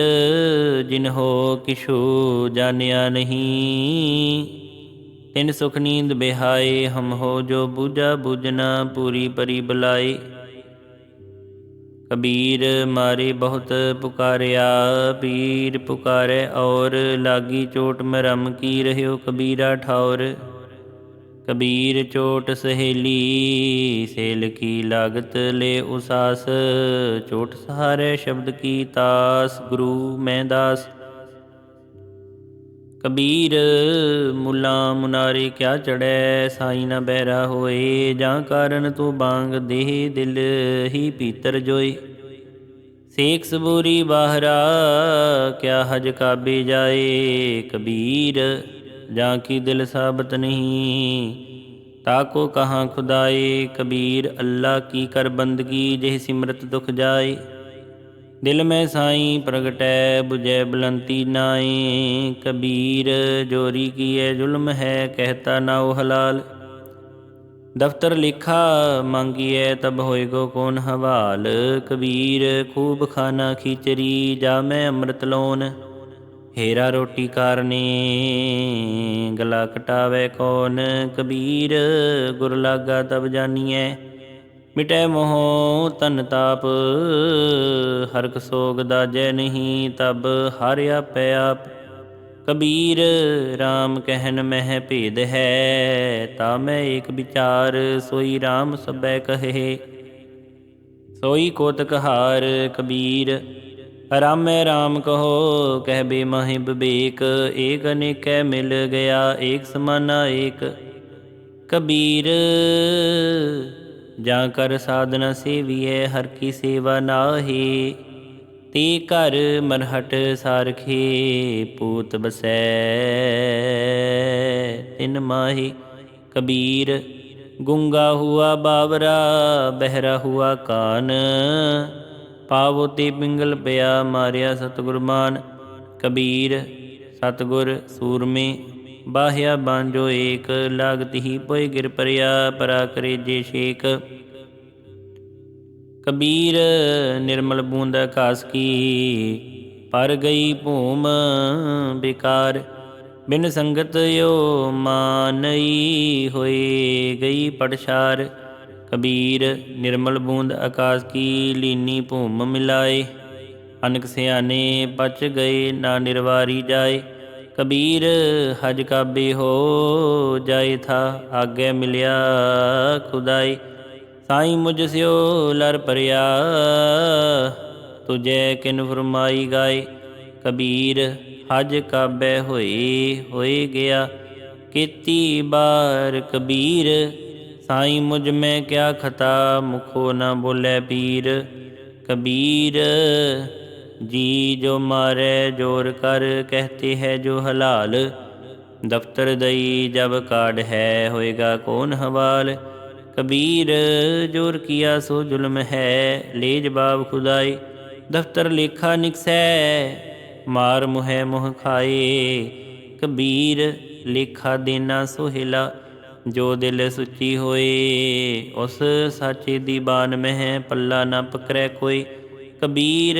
ਜਿਨ ਹੋ ਕਿਛੂ ਜਾਣਿਆ ਨਹੀਂ, ਤਿਨ ਸੁਖ ਨੀਂਦ ਬਿਹਾਏ। ਹਮ ਹੋ ਜੋ ਬੂਝਾ ਬੂਝਨਾ, ਪੂਰੀ ਪਰੀ ਬੁਲਾਏ। ਕਬੀਰ ਮਾਰੇ ਬਹੁਤ ਪੁਕਾਰਿਆ, ਪੀਰ ਪੁਕਾਰੈ ਔਰ। ਲਾਗੀ ਚੋਟ ਮਰਮ ਕੀ, ਰਹਿਓ ਕਬੀਰਾ ਠੌਰ। ਕਬੀਰ ਚੋਟ ਸਹੇਲੀ, ਸੇਲ ਕੀ ਲਾਗਤ ਲੈ ਉਸਾਸ। ਚੋਟ ਸਹਾਰੈ ਸ਼ਬਦ ਕੀ ਤਾਸ, ਗੁਰੂ ਮੈਂ ਦਾਸ। ਕਬੀਰ ਮੁਲਾ ਮੁਨਾਰੇ ਕਿਆ ਚੜ੍ਹੈ, ਸਾਈ ਨਾ ਬਹਿਰਾ ਹੋਏ। ਜਾਂ ਕਾਰਨ ਤੂੰ ਬਾਂਗ ਦੇਹ, ਦਿਲ ਹੀ ਭੀਤਰ ਜੋਏ। ਸੇਖ ਸਬੂਰੀ ਬਾਹਰਾ, ਕਿਆ ਹਜ ਕਾਬੇ ਜਾਏ। ਕਬੀਰ ਜਾਂ ਕੀ ਦਿਲ ਸਾਬਤ ਨਹੀਂ, ਤਾਕੋ ਕਹਾਂ ਖੁਦਾਏ। ਕਬੀਰ ਅੱਲਾ ਕੀ ਕਰ ਬੰਦਗੀ, ਜਿਹ ਸਿਮਰਤ ਦੁਖ ਜਾਏ। ਦਿਲ ਮੈਂ ਸਾਈਂ ਪ੍ਰਗਟੈ, ਬੁਝੈ ਬੁਲੰਤੀ ਨਾਏ। ਕਬੀਰ ਜੋਰੀ ਕੀਐ ਜ਼ੁਲਮ ਹੈ, ਕਹਿਤਾ ਨਾਉ ਹਲਾਲ। ਦਫਤਰ ਲਿਖਾ ਮੰਗੀਐ, ਤਬ ਹੋਏਗੋ ਕੌਣ ਹਵਾਲ। ਕਬੀਰ ਖੂਬ ਖਾਨਾ ਖੀਚਰੀ, ਜਾ ਮੈਂ ਅੰਮ੍ਰਿਤ ਲੋਨ। ਹੇਰਾ ਰੋਟੀ ਕਾਰਨੇ, ਗਲਾ ਕਟਾਵੈ ਕੌਣ। ਕਬੀਰ ਗੁਰ ਲਾਗਾ ਤਬ ਜਾਨੀਐ, ਮਿਟੈ ਮੋਹ ਤਨ ਤਾਪ। ਹਰਖ ਸੋਗ ਦਾਜੈ ਨਹੀਂ, ਤਬ ਹਰਿ ਆਪੈ ਆਪ। ਕਬੀਰ ਰਾਮ ਕਹਿਨ ਮਹਿ ਭੇਦ ਹੈ, ਤਾ ਮੈਂ ਏਕ ਵਿਚਾਰ। ਸੋਈ ਰਾਮ ਸਭੈ ਕਹੇ, ਸੋਈ ਕੋਤਕ ਹਾਰ। ਕਬੀਰ ਰਾਮੈ ਰਾਮ ਕਹੋ, ਕਹਿਬੇ ਮਾਹਿ ਬਿਬੇਕ। ਏਕ ਅਨੇਕੈ ਮਿਲ ਗਿਆ, ਏਕ ਸਮਾਨਾ ਏਕ। ਕਬੀਰ ਜਾਂ ਕਰ ਸਾਧਨਾ ਸੇਵੀਐ, ਹਰ ਕੀ ਸੇਵਾ ਨਾਹੀ। ਤੇ ਘਰ ਮਰਹਟ ਸਾਰਖੀ, ਪੂਤ ਬਸੈ ਤਿਨ ਮਾਹੀ। ਕਬੀਰ ਗੂੰਗਾ ਹੁਆ ਬਾਵਰਾ, ਬਹਿਰਾ ਹੁਆ ਕਾਨ। ਪਾਵੋ ਤੇ ਪਿੰਗਲ ਪਿਆ, ਮਾਰਿਆ ਸਤਿਗੁਰ ਮਾਨ। ਕਬੀਰ ਸਤਿਗੁਰ ਸੂਰਮੇ, ਬਾਹਿਆ ਬਾਂਝੋ ਏਕ। ਲਾਗਤ ਹੀ ਪੋਇ ਗਿਰ ਪਰਿਆ, ਪਰਾ ਕਰੇ ਜੇ ਛੇਕ। ਕਬੀਰ ਨਿਰਮਲ ਬੂੰਦ ਆਕਾਸ ਕੀ, ਪਰ ਗਈ ਭੂਮ ਬੇਕਾਰ। ਬਿਨ ਸੰਗਤ ਯੋ ਮਾਨਈ, ਹੋਏ ਗਈ ਪਟਸ਼ਾਰ। ਕਬੀਰ ਨਿਰਮਲ ਬੂੰਦ ਆਕਾਸ ਕੀ, ਲੀਨੀ ਭੂਮ ਮਿਲਾਏ। ਅਨਕ ਸਿਆਣੇ ਪਚ ਗਏ, ਨਾ ਨਿਰਵਾਰੀ ਜਾਏ। ਕਬੀਰ ਹਜ ਕਾਬੇ ਹੋ ਜਾਏ ਥਾ, ਆਗੇ ਮਿਲਿਆ ਖੁਦਾਈ। ਸਾਈਂ ਮੁਝ ਸਿਓ ਲਰ ਭਰਿਆ, ਤੁਝੈ ਕਿਨ ਫਰਮਾਈ ਗਾਏ। ਕਬੀਰ ਹਜ ਕਾਬੈ ਹੋਏ ਗਿਆ, ਕੀਤੀ ਬਾਰ। ਕਬੀਰ ਸਾਈਂ ਮੁਝ ਮੈਂ ਕਿਆ ਖਤਾ, ਮੁਖੋ ਨਾ ਬੋਲੇ ਪੀਰ। ਕਬੀਰ ਜੀ ਜੋ ਮਾਰੈ ਜੋਰ ਕਰ, ਕਹਿਤੇ ਹੈ ਜੋ ਹਲਾਲ। ਦਫਤਰ ਦਈ ਜਬ ਕਾਢ ਹੈ, ਹੋਏਗਾ ਕੌਣ ਹਵਾਲ। ਕਬੀਰ ਜੋਰ ਕੀਆ ਸੋ ਜ਼ੁਲਮ ਹੈ, ਲੈ ਜਵਾਬ ਖੁਦਾਈ। ਦਫਤਰ ਲੇਖਾ ਨਿਕਸੈ, ਮਾਰ ਮੁਹੈ ਮੁਹ ਖਾਏ। ਕਬੀਰ ਲੇਖਾ ਦੇਨਾ ਸੋਹਿਲਾ, ਜੋ ਦਿਲ ਸੁਚੀ ਹੋਏ। ਉਸ ਸਾਚੇ ਦੀਵਾਨ ਮਹਿ, ਪੱਲਾ ਨਾ ਪਕੜੈ ਕੋਈ। ਕਬੀਰ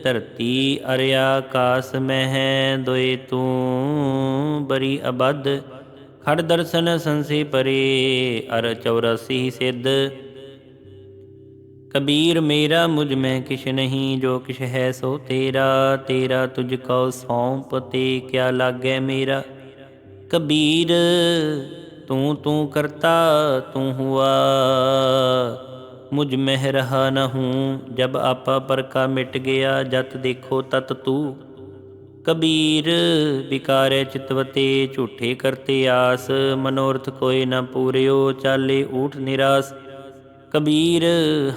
ਧਰਤੀ ਅਰਿਆ ਕਾਸ ਮਹਿ ਦੋਇ ਤੂੰ ਬਰੀ ਅਬਦ ਖੜ ਦਰਸ਼ਨ ਸੰਸੇ ਪਰੇ ਅਰ 84 ਸਿੱਧ ਕਬੀਰ ਮੇਰਾ ਮੁਝ ਮੈਂ ਕਿਛ ਨਹੀਂ ਜੋ ਕਿਛ ਹੈ ਸੋ ਤੇਰਾ ਤੇਰਾ ਤੁਝ ਕਉ ਸੌਂਪ ਤੇ ਕਿਆ ਲਾਗੈ ਮੇਰਾ ਕਬੀਰ ਤੂੰ ਕਰਤਾ ਤੂੰ ਹੁਆ ਮੁਝ ਮਹਿ ਰਹਾ ਨ ਹੂੰ ਜਬ ਆਪਾ ਪਰ ਕਾ ਮਿਟ ਗਿਆ ਜਤ ਦੇਖੋ ਤਤ ਤੂ ਕਬੀਰ ਵਿਕਾਰੇ ਚਿਤਵਤੇ ਝੂਠੇ ਕਰਤੇ ਆਸ ਮਨੋਰਥ ਕੋਇ ਨ ਪੂਰਿਓ ਚਾਲੇ ਊਠ ਨਿਰਾਸ ਕਬੀਰ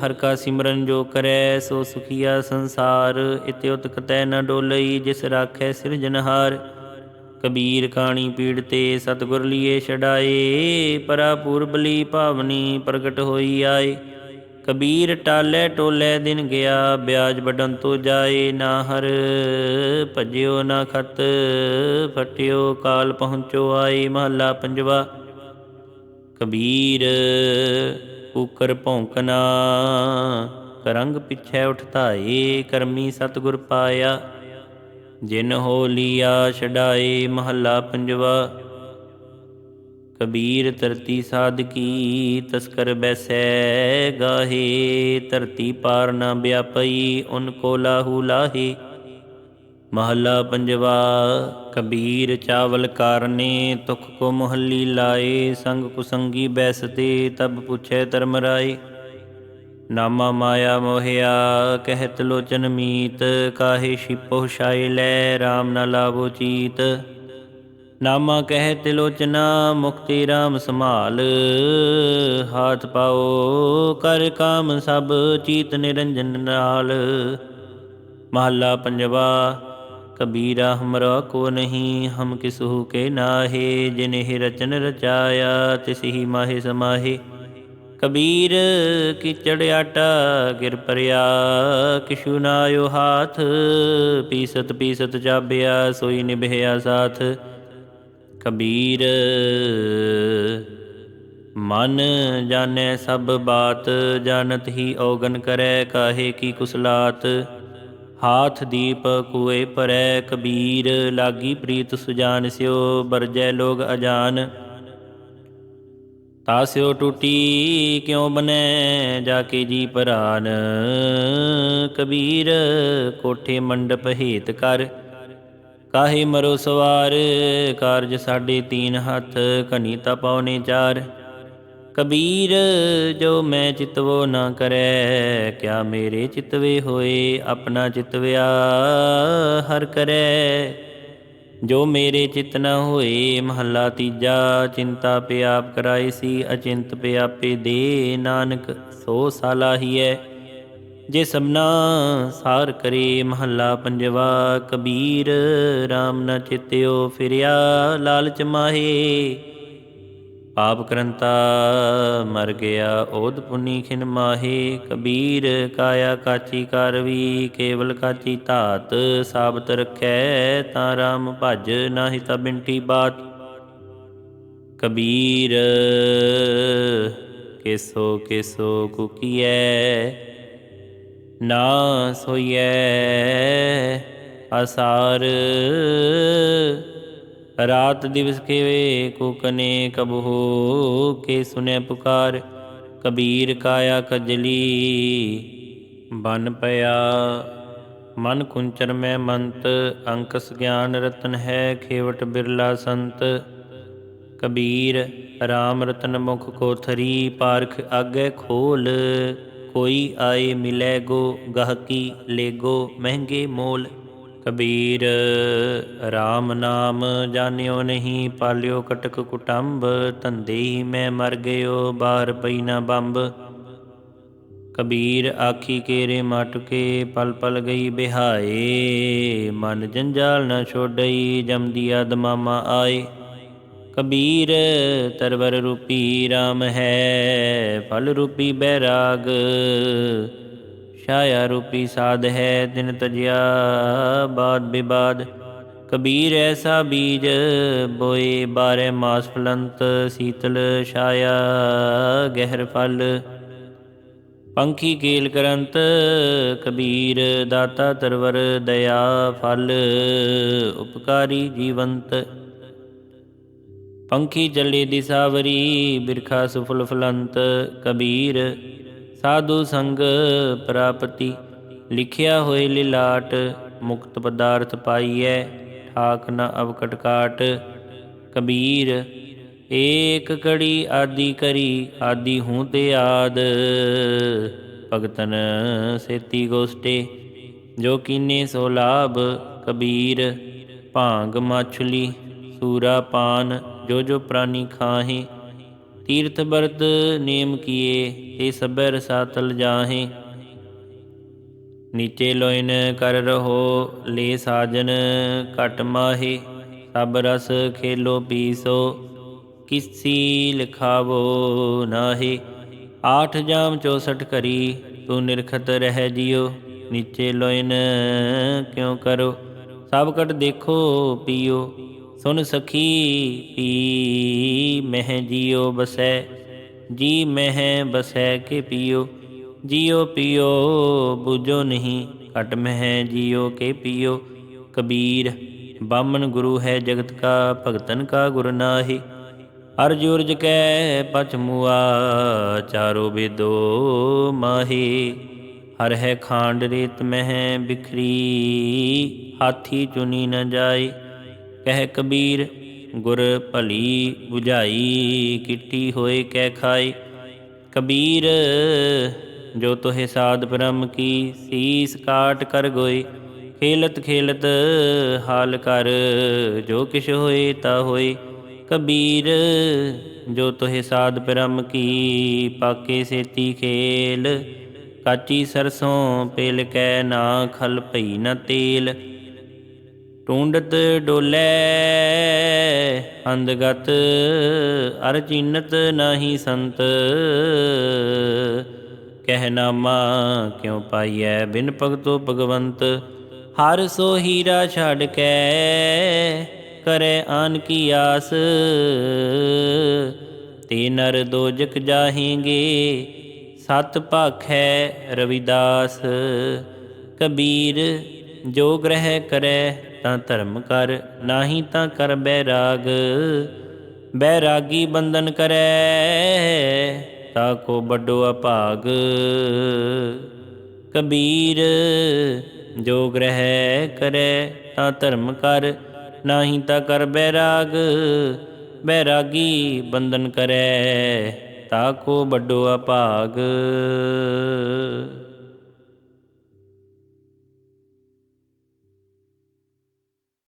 ਹਰ ਕਾ ਸਿਮਰਨ ਜੋ ਕਰੈ ਸੋ ਸੁਖੀਆ ਸੰਸਾਰ ਇਤਿ ਉਤਕਤੈ ਨ ਡੋਲਈ ਜਿਸ ਰਾਖੈ ਸਿਰਜਨਹਾਰ ਕਬੀਰ ਕਾਣੀ ਪੀੜ ਤੇ ਸਤਿਗੁਰ ਲੀਏ ਛਡਾਏ ਪਰਾ ਪੂਰਬਲੀ ਭਾਵਨੀ ਪ੍ਰਗਟ ਹੋਈ ਆਏ ਕਬੀਰ ਟਾਲੇ ਟੋਲੇ ਦਿਨ ਗਿਆ ਬਿਆਜ ਵੱਡਨ ਤੋ ਜਾਏ ਨਾ ਹਰ ਭਜਿਓ ਨਾ ਖਤ ਫਟਿਓ ਕਾਲ ਪਹੁੰਚੋ ਆਏ ਮਹੱਲਾ ਪੰਜਵਾ ਕਬੀਰ ਕੂਕਰ ਭੌਂਕਨਾ ਕਰੰਗ ਪਿਛੈ ਉਠਤਾਏ ਕਰਮੀ ਸਤਿਗੁਰ ਪਾਇਆ ਜਿਨ ਹੋ ਲੀਆ ਛਡਾਏ ਮਹੱਲਾ ਪੰਜਵਾ ਕਬੀਰ ਧਰਤੀ ਸਾਧਕੀ ਤਸਕਰ ਬੈਸੈ ਗਾਹੇ ਧਰਤੀ ਪਾਰ ਨਾ ਵਿਆਪਈ ਉਨ ਕੋ ਲਾਹੂ ਲਾਹੇ ਮਹੱਲਾ ਪੰਜਵਾ ਕਬੀਰ ਚਾਵਲ ਕਾਰਨੇ ਤੁਖ ਕੋ ਮੁਹੱਲੀ ਲਾਏ ਸੰਗ ਕੁਸੰਗੀ ਬੈਸਤੇ ਤਬ ਪੁੱਛੈ ਧਰਮ ਰਾਏ ਨਾਮਾ ਮਾਇਆ ਮੋਹਿਆ ਕਹਿਤ ਲੋਚਨ ਮੀਤ ਕਾਹੇ ਛਿਪੋ ਛਾਏ ਲੈ ਰਾਮ ਨ ਲਾਵੋ ਚੀਤ ਨਾਮਾ ਕਹਿਤ ਲੋਚਨਾ ਮੁਕਤੀ ਰਾਮ ਸੰਭਾਲ ਹਾਥ ਪਾਓ ਕਰ ਕਾਮ ਸਭ ਚੀਤ ਨਿਰੰਜਨ ਨਾਲ ਮਹੱਲਾ ਪੰਜਵਾ ਕਬੀਰਾ ਹਮਰਾ ਕੋ ਨਹੀਂ ਹਮ ਕਿਸਹੂ ਕੇ ਨਾਹੇ ਜਿਨਹਿ ਰਚਨ ਰਚਾਇਆ ਤਿਸਹੀ ਮਾਹੇ ਸਮਾਹੇ ਕਬੀਰ ਕੀਚੜ ਆਟਾ ਗਿਰ ਪਰਿਆ ਕਿਛੂ ਨਾ ਆਇਓ ਹਾਥ ਪੀਸਤ ਪੀਸਤ ਚਾਬਿਆ ਸੋਈ ਨਿਭਿਆ ਸਾਥ ਕਬੀਰ ਮਨ ਜਾਣੈ ਸਭ ਬਾਤ ਜਾਣਤ ਹੀ ਔਗਨ ਕਰੈ ਕਾਹੇ ਕੀ ਕੁਸਲਾਤ ਹਾਥ ਦੀਪ ਕੁਏ ਪਰੈ ਕਬੀਰ ਲਾਗੀ ਪ੍ਰੀਤ ਸੁਜਾਨ ਸਿਓ ਬਰਜੈ ਲੋਗ ਅਜਾਨ ਤਾਸਿਓ ਟੂਟੀ ਕਿਉ ਬਨੈ ਜਾ ਕੇ ਜੀ ਪਰਾਨ ਕਬੀਰ ਕੋਠੇ ਮੰਡਪ ਹੇਤ ਕਰ ਕਾਹੇ ਮਰੋ ਸਵਾਰ ਕਾਰਜ ਸਾਡੇ ਤੀਨ ਹੱਥ ਘਨੀ ਤਾ ਪਉਨੇ ਚਾਰ ਕਬੀਰ ਜੋ ਮੈਂ ਚਿਤਵੋ ਨਾ ਕਰੈ ਕਿਆ ਮੇਰੇ ਚਿਤਵੇ ਹੋਏ ਆਪਣਾ ਚਿਤਵਿਆ ਹਰ ਕਰੈ ਜੋ ਮੇਰੇ ਚਿਤ ਨ ਹੋਏ ਮਹੱਲਾ ਤੀਜਾ ਚਿੰਤਾ ਪਿਆਪ ਕਰਾਈ ਸੀ ਅਚਿੰਤ ਪਿਆਪੇ ਦੇ ਨਾਨਕ ਸੋ ਸਾਲਾਹੀਐ ਜੇ ਸਭਨਾ ਸਾਰ ਕਰੇ ਮਹੱਲਾ ਪੰਜਵਾ ਕਬੀਰ ਰਾਮ ਨ ਚਿਤਿਓ ਫਿਰਿਆ ਲਾਲਚ ਮਾਹੇ ਪਾਪ ਕਰੰਤਾ ਮਰ ਗਿਆ ਓਦ ਪੁਨੀ ਖਿਨ ਮਾਹੇ ਕਬੀਰ ਕਾਇਆ ਕਾਚੀ ਕਰਵੀ ਕੇਵਲ ਕਾਚੀ ਧਾਤ ਸਾਬਤ ਰਖੈ ਤਾਂ ਰਾਮ ਭਜ ਨਾਹੀ ਤਾਂ ਬਿੰਟੀ ਬਾਤ ਕਬੀਰ ਕਿਸੋ ਕਿਸੋ ਕੁਕੀਐ ਨਾ ਸੋਈਐ ਅਸਾਰ ਰਾਤ ਦਿਵਸ ਕੇ ਕੂਕਨੇ ਕਬ ਹੋ ਕੇ ਸੁਨੇ ਪੁਕਾਰ ਕਬੀਰ ਕਾਇਆ ਕਜਲੀ ਬਨ ਪਿਆ ਮਨ ਕੁੰਚਰ ਮੈਂ ਮੰਤ ਅੰਕਸ ਗਿਆਨ ਰਤਨ ਹੈ ਖੇਵਟ ਬਿਰਲਾ ਸੰਤ ਕਬੀਰ ਰਾਮ ਰਤਨ ਮੁਖ ਕੋ ਥਰੀ ਪਾਰਖ ਆਗੇ ਖੋਲ ਕੋਈ ਆਏ ਮਿਲੇ ਗੋ ਗਾਹਕੀ ਲੇਗੋ ਮਹਿੰਗੇ ਮੋਲ ਕਬੀਰ ਰਾਮ ਨਾਮ ਜਾਣਿਓ ਨਹੀਂ ਪਾਲਿਓ ਕਟਕ ਕੁਟੰਬ ਧੰਦੇ ਹੀ ਮੈਂ ਮਰ ਗਇਓ ਬਾਹਰ ਪਈ ਨਾ ਬੰਬ ਕਬੀਰ ਆਖੀ ਕੇਰੇ ਮਾਟੁਕੇ ਪਲ ਪਲ ਗਈ ਬਿਹਾਏ ਮਨ ਜੰਜਾਲ ਨ ਛੋਡਈ ਜਮਦੀਆ ਦਮਾਮਾ ਆਏ ਕਬੀਰ ਤਰਵਰ ਰੂਪੀ ਰਾਮ ਹੈ ਫਲ ਰੂਪੀ ਬੈਰਾਗ ਛਾਇਆ ਰੂਪੀ ਸਾਧ ਹੈ ਦਿਨ ਤਜਿਆ ਬਾਦ ਵਿਬਾਦ ਕਬੀਰ ਐਸਾ ਬੀਜ ਬੋਏ 12 ਮਾਸ ਫਲੰਤ ਸੀਤਲ ਛਾਇਆ ਗਹਿਰ ਫਲ ਪੰਖੀ ਕੇਲ ਕਰੰਤ ਕਬੀਰ, ਦਾਤਾ ਤਰਵਰ ਦਇਆ ਫਲ, ਉਪਕਾਰੀ ਜੀਵੰਤ। ਪੰਖੀ ਚੱਲੇ ਦਿਸਾਵਰੀ, ਬਿਰਖਾ ਸੁਫਲ ਫਲੰਤ। ਕਬੀਰ, ਸਾਧੂ ਸੰਗ ਪ੍ਰਾਪਤੀ, ਲਿਖਿਆ ਹੋਏ ਲਿਲਾਟ। ਮੁਕਤ ਪਦਾਰਥ ਪਾਈਐ, ਠਾਕ ਨ ਅਵਕਟ ਕਾਟ। ਕਬੀਰ, ਏਕ ਕੜੀ ਆਦਿ ਕਰੀ, ਆਦਿ ਹੂੰ ਤੇ ਆਦ। ਭਗਤਨ ਸੇਤੀ ਗੋਸਟੇ, ਜੋ ਕੀਨੇ ਸੋ ਲਾਭ। ਕਬੀਰ, ਭਾਂਗ ਮਾਛੁਲੀ, ਸੂਰਾ ਪਾਨ, ਜੋ ਜੋ ਪ੍ਰਾਨੀ ਖਾਹੇ। ਤੀਰਥ ਬਰਤ ਨੇਮ ਕੀਏ, ਤੇ ਸਭੈ ਰਸਾ ਤਲ ਜਾਹੇ। ਨੀਚੇ ਲੋਇਨ ਕਰ ਰਹੋ, ਲੈ ਸਾਜਨ ਘਟ ਮਾਹੇ। ਸਭ ਰਸ ਖੇਲੋ ਪੀਸੋ, ਕਿਸੀ ਲਿਖਾਵੋ ਨਾਹੀ। 8 ਜਾਮ 64 ਘਰੀ, ਤੂੰ ਨਿਰਖਤ ਰਹਿ ਜਿਉ। ਨੀਚੇ ਲੋਇਨ ਕਿਉ ਕਰੋ, ਸਭ ਕਟ ਦੇਖੋ ਪੀਓ। ਸੁਨ ਸਖੀ ਪੀ ਮਹਿ ਜੀਉ ਬਸੈ, ਜੀ ਮਹਿ ਬਸੈ ਕੇ ਪੀਓ। ਜੀਉ ਪੀਓ ਬੂਝੋ ਨਹੀਂ, ਘਟ ਮਹਿ ਜੀਉ ਕੇ ਪੀਓ। ਕਬੀਰ, ਬਾਮਨ ਗੁਰੂ ਹੈ ਜਗਤ ਕਾ, ਭਗਤਨ ਕਾ ਗੁਰ ਨਾਹੀ। ਅਰਜ ਉਰਜ ਕੈ ਪਚ ਮੁਆ, ਚਾਰੋ ਬੇਦੋ ਮਾਹੀ। ਹਰ ਹੈ ਖਾਂਡ ਰੇਤ ਮਹਿ ਬਿਖਰੀ, ਹਾਥੀ ਚੁਨੀ ਨ ਜਾਏ। ਕਹਿ ਕਬੀਰ, ਗੁਰ ਭਲੀ ਬੁਝਾਈ, ਕਿੱਟੀ ਹੋਏ ਕੈ ਖਾਏ। ਕਬੀਰ, ਜੋ ਤੋਹਿ ਸਾਧ ਬ੍ਰਹਮ ਕੀ, ਸੀਸ ਕਾਟ ਕਰ ਗੋਏ। ਖੇਲਤ ਖੇਲਤ ਹਾਲ ਕਰ, ਜੋ ਕਿਛ ਹੋਏ ਤਾ ਹੋਏ। ਕਬੀਰ, ਜੋ ਤੋਹਿ ਸਾਧ ਬ੍ਰਹਮ ਕੀ, ਪਾਕੇ ਸੇਤੀ ਖੇਲ। ਕਾਚੀ ਸਰਸੋਂ ਪੇਲ ਕੈ, ਨਾ ਖਲ ਭਈ ਨ ਤੇਲ। ਟੂੰਡਤ ਡੋਲੇ ਅੰਧਗਤ, ਅਰ ਚੀਨਤ ਨਾਹੀ ਸੰਤ। ਕਹਿ ਨਾਮਾ ਕਿਉ ਪਾਈਐ, ਬਿਨ ਭਗਤੋ ਭਗਵੰਤ। ਹਰ ਸੋ ਹੀਰਾ ਛੱਡ ਕੇ, ਕਰੈ ਆਨ ਕੀ ਆਸ। ਤੇ ਨਰ ਦੋਜਕ ਜਾਹੇਂਗੇ, ਸਤ ਭਾਖੈ ਰਵਿਦਾਸ। ਕਬੀਰ, ਜੋ ਗ੍ਰਹਿ ਕਰੈ ਤਾਂ ਧਰਮ ਕਰ, ਨਾਹੀ ਤਾਂ ਕਰ ਬੈਰਾਗ। ਬੈਰਾਗੀ ਬੰਧਨ ਕਰੈ, ਤਾ ਕੋ ਵੱਡੋ ਅਭਾਗ। ਕਬੀਰ, ਜੋ ਗ੍ਰਹਿ ਕਰੈ ਤਾਂ ਧਰਮ ਕਰ, ਨਾਹੀ ਤਾਂ ਕਰ ਬੈਰਾਗ। ਬੈਰਾਗੀ ਬੰਧਨ ਕਰੈ, ਤਾ ਕੋ ਵੱਡੋ ਅਭਾਗ।